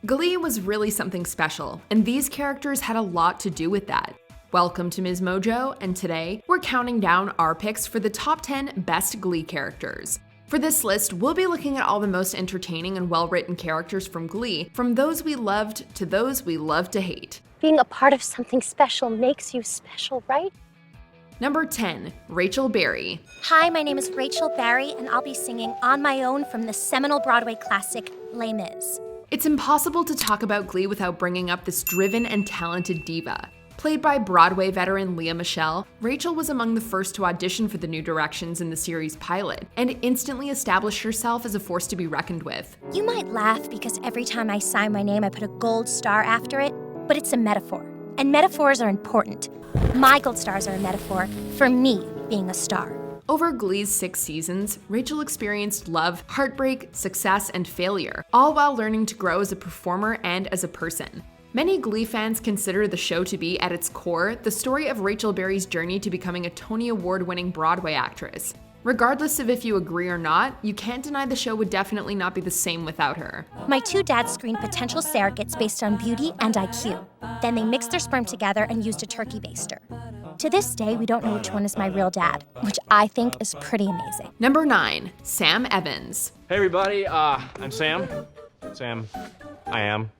Glee was really something special, and these characters had a lot to do with that. Welcome to MsMojo, and today we're counting down our picks for the top 10 best Glee characters. For this list, we'll be looking at all the most entertaining and well-written characters from Glee, from those we loved to those we love to hate. Being a part of something special makes you special, right? Number 10, Rachel Berry. Hi, my name is Rachel Berry, and I'll be singing On My Own from the seminal Broadway classic, Les Mis. It's impossible to talk about Glee without bringing up this driven and talented diva. Played by Broadway veteran Lea Michele, Rachel was among the first to audition for the new directions in the series pilot, and instantly established herself as a force to be reckoned with. You might laugh because every time I sign my name, I put a gold star after it, but it's a metaphor, and metaphors are important. My gold stars are a metaphor for me being a star. Over Glee's 6 seasons, Rachel experienced love, heartbreak, success, and failure, all while learning to grow as a performer and as a person. Many Glee fans consider the show to be, at its core, the story of Rachel Berry's journey to becoming a Tony Award-winning Broadway actress. Regardless of if you agree or not, you can't deny the show would definitely not be the same without her. My 2 dads screened potential surrogates based on beauty and IQ. Then they mixed their sperm together and used a turkey baster. To this day, we don't know which one is my real dad, which I think is pretty amazing. Number 9, Sam Evans. Hey everybody, I'm Sam. I am.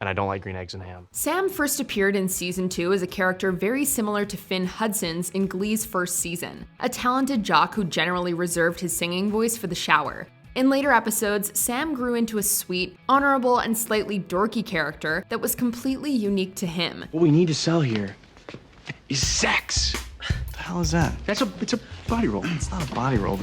And I don't like green eggs and ham. Sam first appeared in season 2 as a character very similar to Finn Hudson's in Glee's first season, a talented jock who generally reserved his singing voice for the shower. In later episodes, Sam grew into a sweet, honorable, and slightly dorky character that was completely unique to him. What we need to sell here is sex. What the hell is that? It's a body roll. It's not a body roll.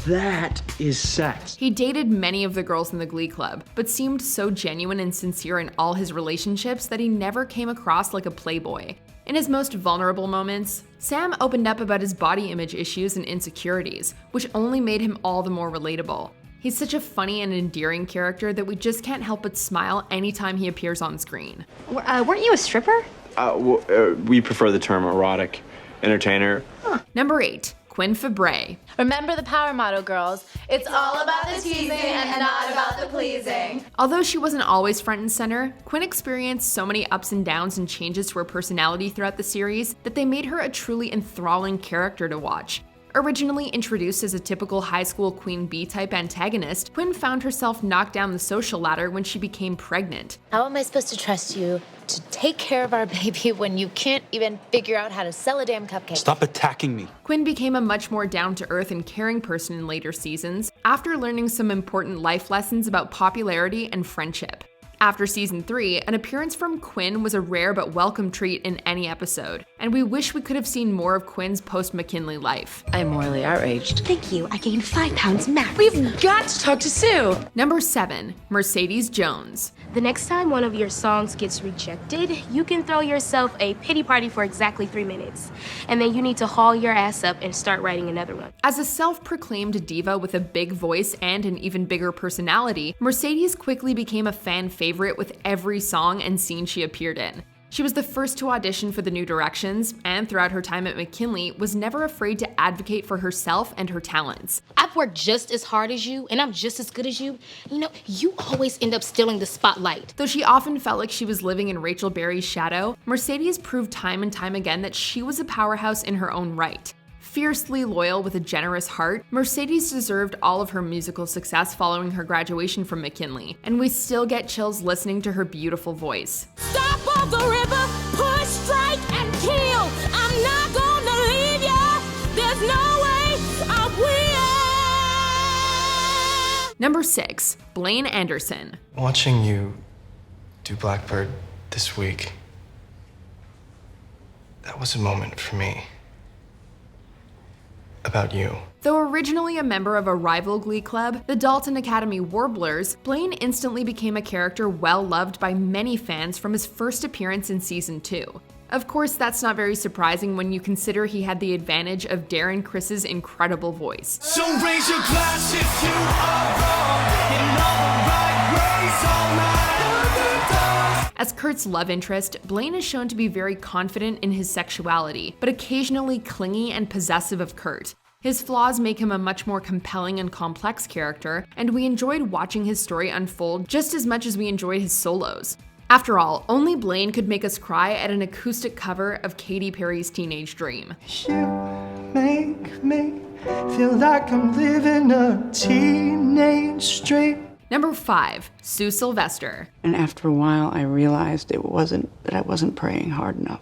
That is sex. He dated many of the girls in the Glee Club, but seemed so genuine and sincere in all his relationships that he never came across like a playboy. In his most vulnerable moments, Sam opened up about his body image issues and insecurities, which only made him all the more relatable. He's such a funny and endearing character that we just can't help but smile anytime he appears on screen. Weren't you a stripper? We prefer the term erotic entertainer. Number 8, Quinn Fabray. Remember the power motto, girls. It's all about the teasing and not about the pleasing. Although she wasn't always front and center, Quinn experienced so many ups and downs and changes to her personality throughout the series that they made her a truly enthralling character to watch. Originally introduced as a typical high school Queen Bee-type antagonist, Quinn found herself knocked down the social ladder when she became pregnant. How am I supposed to trust you to take care of our baby when you can't even figure out how to sell a damn cupcake? Stop attacking me. Quinn became a much more down-to-earth and caring person in later seasons, after learning some important life lessons about popularity and friendship. After season 3, an appearance from Quinn was a rare but welcome treat in any episode, and we wish we could have seen more of Quinn's post-McKinley life. I'm morally outraged. Thank you. I gained 5 pounds max. We've got to talk to Sue. Number 7, Mercedes Jones. The next time one of your songs gets rejected, you can throw yourself a pity party for exactly 3 minutes. And then you need to haul your ass up and start writing another one. As a self-proclaimed diva with a big voice and an even bigger personality, Mercedes quickly became a fan favorite with every song and scene she appeared in. She was the first to audition for the New Directions, and throughout her time at McKinley, was never afraid to advocate for herself and her talents. I've worked just as hard as you, and I'm just as good as you. You know, you always end up stealing the spotlight. Though she often felt like she was living in Rachel Berry's shadow, Mercedes proved time and time again that she was a powerhouse in her own right. Fiercely loyal with a generous heart, Mercedes deserved all of her musical success following her graduation from McKinley, and we still get chills listening to her beautiful voice. Stop on the river, push, strike, and kill. I'm not gonna leave ya. There's no way I will. Number 6, Blaine Anderson. Watching you do Blackbird this week, that was a moment for me. About you. Though originally a member of a rival Glee club, the Dalton Academy Warblers, Blaine instantly became a character well loved by many fans from his first appearance in season 2. Of course, that's not very surprising when you consider he had the advantage of Darren Criss's incredible voice. So raise your glass if you are wrong, in all the right ways, all night. As Kurt's love interest, Blaine is shown to be very confident in his sexuality, but occasionally clingy and possessive of Kurt. His flaws make him a much more compelling and complex character, and we enjoyed watching his story unfold just as much as we enjoyed his solos. After all, only Blaine could make us cry at an acoustic cover of Katy Perry's Teenage Dream. You make me feel like I'm living a teenage dream. Number 5, Sue Sylvester. And after a while, I realized I wasn't praying hard enough.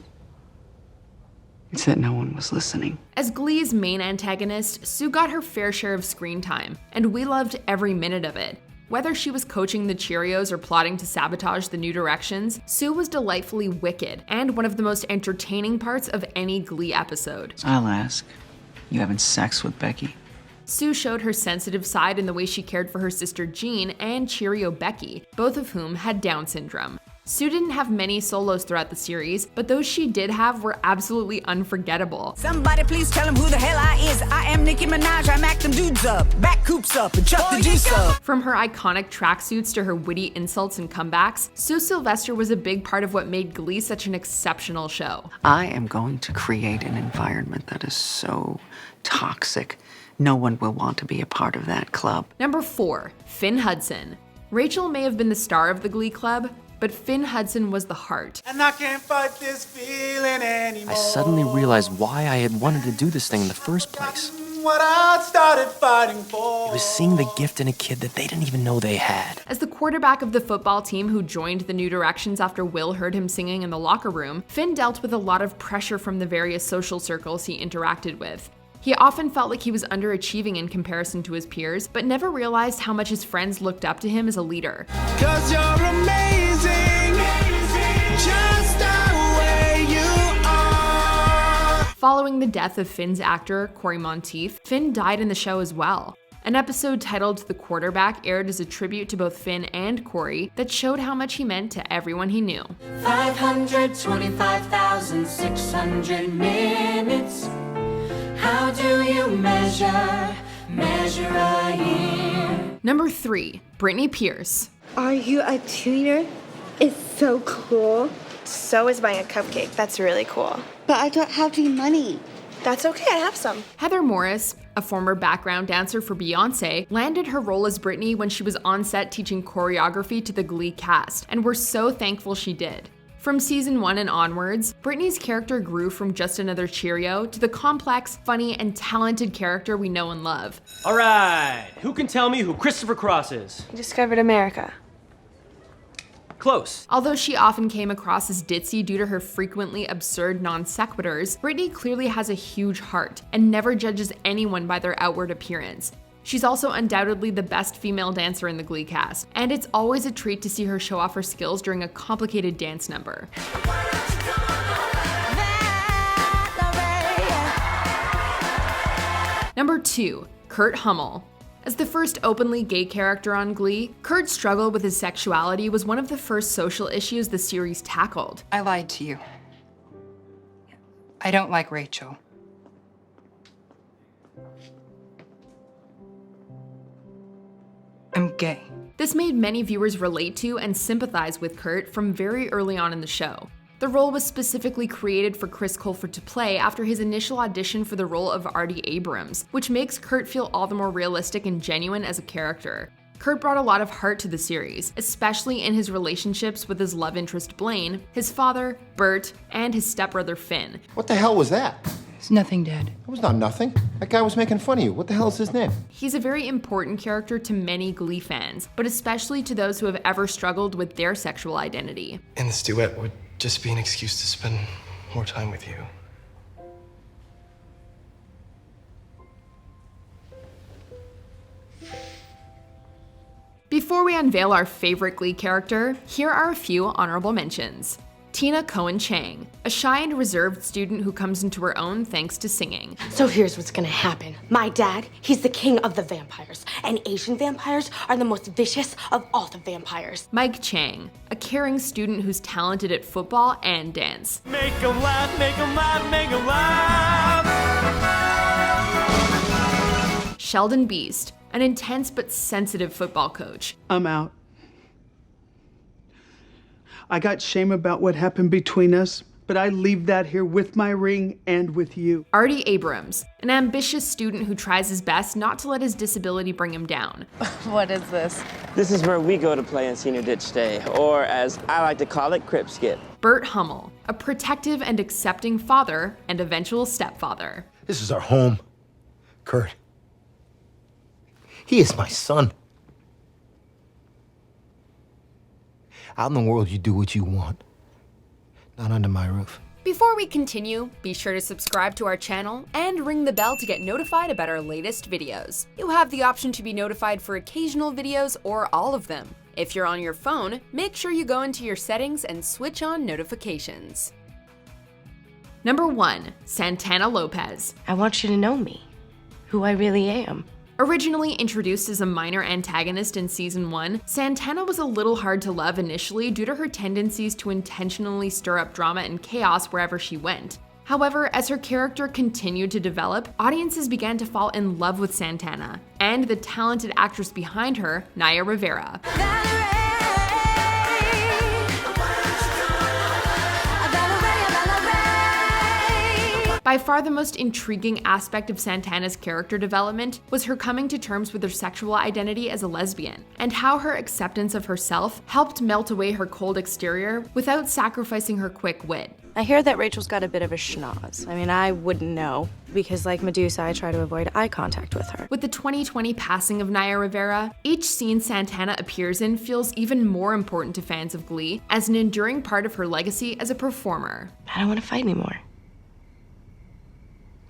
It's that no one was listening. As Glee's main antagonist, Sue got her fair share of screen time, and we loved every minute of it. Whether she was coaching the Cheerios or plotting to sabotage the New Directions, Sue was delightfully wicked and one of the most entertaining parts of any Glee episode. I'll ask. You having sex with Becky? Sue showed her sensitive side in the way she cared for her sister Jean and Cheerio Becky, both of whom had Down syndrome. Sue didn't have many solos throughout the series, but those she did have were absolutely unforgettable. Somebody please tell him who the hell I is. I am Nicki Minaj, I mack them dudes up, back coops up, and chuck the juice up. From her iconic tracksuits to her witty insults and comebacks, Sue Sylvester was a big part of what made Glee such an exceptional show. I am going to create an environment that is so toxic. No one will want to be a part of that club. Number 4, Finn Hudson. Rachel may have been the star of the Glee Club, but Finn Hudson was the heart. And I can't fight this feeling anymore. I suddenly realized why I had wanted to do this thing in the first place. What I started fighting for. It was seeing the gift in a kid that they didn't even know they had. As the quarterback of the football team who joined the New Directions after Will heard him singing in the locker room, Finn dealt with a lot of pressure from the various social circles he interacted with. He often felt like he was underachieving in comparison to his peers, but never realized how much his friends looked up to him as a leader. 'Cause you're amazing, just the way you are. Following the death of Finn's actor, Corey Monteith, Finn died in the show as well. An episode titled The Quarterback aired as a tribute to both Finn and Corey that showed how much he meant to everyone he knew. 525,600 minutes. How do you measure a year? Number 3, Brittany Pierce. Are you a tutor? It's so cool. So is buying a cupcake. That's really cool. But I don't have any money. That's okay, I have some. Heather Morris, a former background dancer for Beyonce, landed her role as Brittany when she was on set teaching choreography to the Glee cast, and we're so thankful she did. From season 1 and onwards, Brittany's character grew from just another Cheerio to the complex, funny, and talented character we know and love. All right, who can tell me who Christopher Cross is? He discovered America. Close. Although she often came across as ditzy due to her frequently absurd non sequiturs, Brittany clearly has a huge heart and never judges anyone by their outward appearance. She's also undoubtedly the best female dancer in the Glee cast, and it's always a treat to see her show off her skills during a complicated dance number. Number 2, Burt Hummel. As the first openly gay character on Glee, Kurt's struggle with his sexuality was one of the first social issues the series tackled. I lied to you. I don't like Rachel. I'm gay. This made many viewers relate to and sympathize with Kurt from very early on in the show. The role was specifically created for Chris Colfer to play after his initial audition for the role of Artie Abrams, which makes Kurt feel all the more realistic and genuine as a character. Kurt brought a lot of heart to the series, especially in his relationships with his love interest Blaine, his father, Burt, and his stepbrother Finn. What the hell was that? It's nothing, Dad. It was not nothing. That guy was making fun of you. What the hell is his name? He's a very important character to many Glee fans, but especially to those who have ever struggled with their sexual identity. And this duet would just be an excuse to spend more time with you. Before we unveil our favorite Glee character, here are a few honorable mentions. Tina Cohen-Chang, a shy and reserved student who comes into her own thanks to singing. So here's what's gonna happen. My dad, he's the king of the vampires, and Asian vampires are the most vicious of all the vampires. Mike Chang, a caring student who's talented at football and dance. Make 'em laugh, make 'em laugh, make 'em laugh. Sheldon Beiste, an intense but sensitive football coach. I'm out. I got shame about what happened between us, but I leave that here with my ring and with you. Artie Abrams, an ambitious student who tries his best not to let his disability bring him down. What is this? This is where we go to play on Senior Ditch Day, or as I like to call it, Crip Skip. Burt Hummel, a protective and accepting father and eventual stepfather. This is our home, Kurt. He is my son. Out in the world, you do what you want. Not under my roof. Before we continue, be sure to subscribe to our channel and ring the bell to get notified about our latest videos. You have the option to be notified for occasional videos or all of them. If you're on your phone, make sure you go into your settings and switch on notifications. Number 1, Santana Lopez. I want you to know me, who I really am. Originally introduced as a minor antagonist in season 1, Santana was a little hard to love initially due to her tendencies to intentionally stir up drama and chaos wherever she went. However, as her character continued to develop, audiences began to fall in love with Santana and the talented actress behind her, Naya Rivera. By far the most intriguing aspect of Santana's character development was her coming to terms with her sexual identity as a lesbian, and how her acceptance of herself helped melt away her cold exterior without sacrificing her quick wit. I hear that Rachel's got a bit of a schnoz. I mean, I wouldn't know, because like Medusa, I try to avoid eye contact with her. With the 2020 passing of Naya Rivera, each scene Santana appears in feels even more important to fans of Glee as an enduring part of her legacy as a performer. I don't want to fight anymore.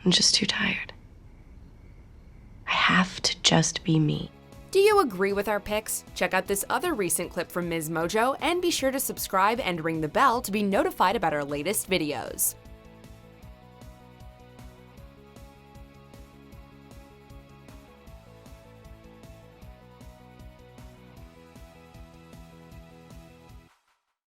I'm just too tired. I have to just be me. Do you agree with our picks? Check out this other recent clip from MsMojo and be sure to subscribe and ring the bell to be notified about our latest videos.